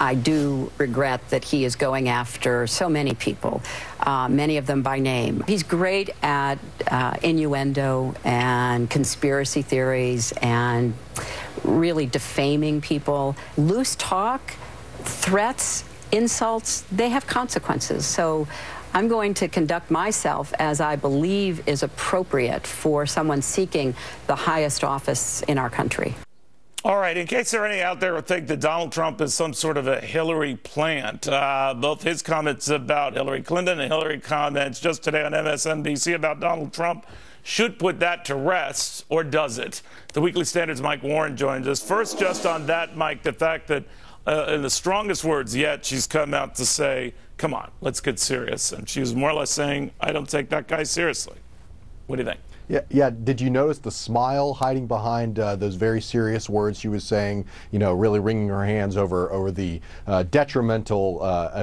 I do regret that he is going after so many people, many of them by name. He's great at innuendo and conspiracy theories and really defaming people. Loose talk, threats, insults, they have consequences. So I'm going to conduct myself as I believe is appropriate for someone seeking the highest office in our country. All right, in case there are any out there who think that Donald Trump is some sort of a Hillary plant, both his comments about Hillary Clinton and Hillary comments just today on MSNBC about Donald Trump should put that to rest, or does it? The Weekly Standard's Mike Warren joins us. First, just on that, Mike, the fact that in the strongest words yet, she's come out to say, come on, let's get serious. And she was more or less saying, I don't take that guy seriously. What do you think? Yeah. Did you notice the smile hiding behind those very serious words she was saying? You know, really wringing her hands over the detrimental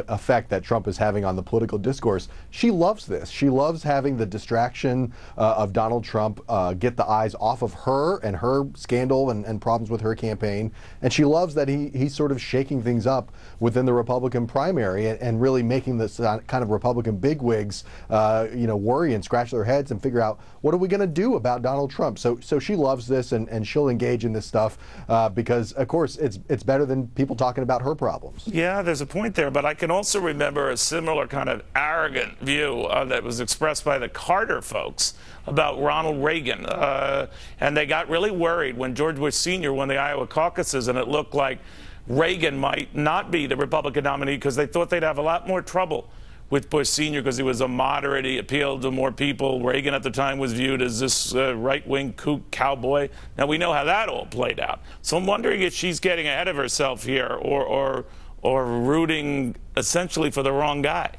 effect that Trump is having on the political discourse. She loves this. She loves having the distraction of Donald Trump get the eyes off of her and her scandal and problems with her campaign. And she loves that he's sort of shaking things up within the Republican primary and really making this kind of Republican bigwigs, worry and scratch their heads and figure out, what are we going to do about Donald Trump? So she loves this, and she'll engage in this stuff because, of course, it's better than people talking about her problems. Yeah, there's a point there, but I can also remember a similar kind of arrogant view that was expressed by the Carter folks about Ronald Reagan. And they got really worried when George Bush Sr. won the Iowa caucuses, and it looked like Reagan might not be the Republican nominee because they thought they'd have a lot more trouble with Bush Sr. because he was a moderate. He appealed to more people. Reagan at the time was viewed as this right-wing kook cowboy. Now, we know how that all played out. So I'm wondering if she's getting ahead of herself here or rooting essentially for the wrong guy.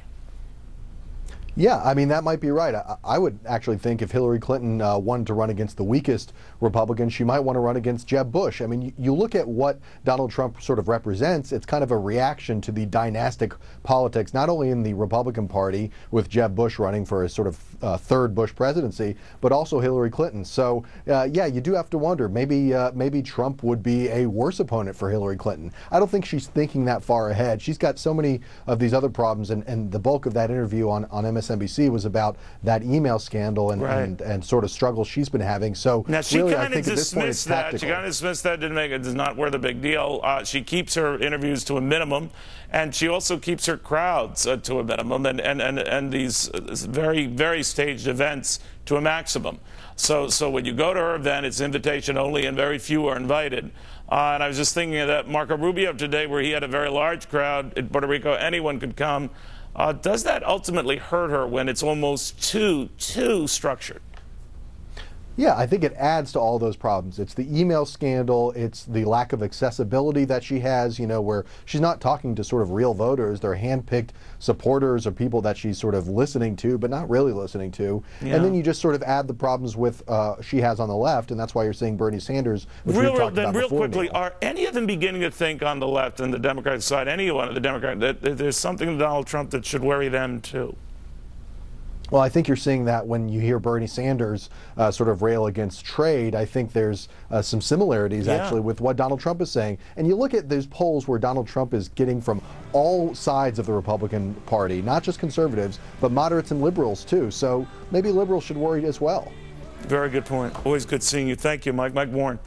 Yeah, I mean, that might be right. I would actually think if Hillary Clinton wanted to run against the weakest Republican, she might want to run against Jeb Bush. I mean, you look at what Donald Trump sort of represents, it's kind of a reaction to the dynastic politics, not only in the Republican Party with Jeb Bush running for a sort of third Bush presidency, but also Hillary Clinton. So, yeah, you do have to wonder, maybe Trump would be a worse opponent for Hillary Clinton. I don't think she's thinking that far ahead. She's got so many of these other problems, and the bulk of that interview on MSNBC was about that email scandal and sort of struggles she's been having. So now she really, kind of dismissed that. She kind of dismissed that. Does not worth a big deal. She keeps her interviews to a minimum, and she also keeps her crowds to a minimum, and these very, very staged events to a maximum. So when you go to her event, it's invitation only, and very few are invited. And I was just thinking of that Marco Rubio today, where he had a very large crowd in Puerto Rico. Anyone could come. Does that ultimately hurt her when it's almost too structured? Yeah, I think it adds to all those problems. It's the email scandal, it's the lack of accessibility that she has, where she's not talking to sort of real voters. They're hand-picked supporters or people that she's sort of listening to, but not really listening to. Yeah. And then you just sort of add the problems with she has on the left, and that's why you're seeing Bernie Sanders, which we've talked about before. Real quickly, are any of them beginning to think on the left and the Democratic side, anyone on the Democrat, that there's something in Donald Trump that should worry them too? Well, I think you're seeing that when you hear Bernie Sanders sort of rail against trade. I think there's some similarities actually with what Donald Trump is saying. And you look at those polls where Donald Trump is getting from all sides of the Republican Party, not just conservatives, but moderates and liberals too. So maybe liberals should worry as well. Very good point. Always good seeing you. Thank you, Mike. Mike Warren.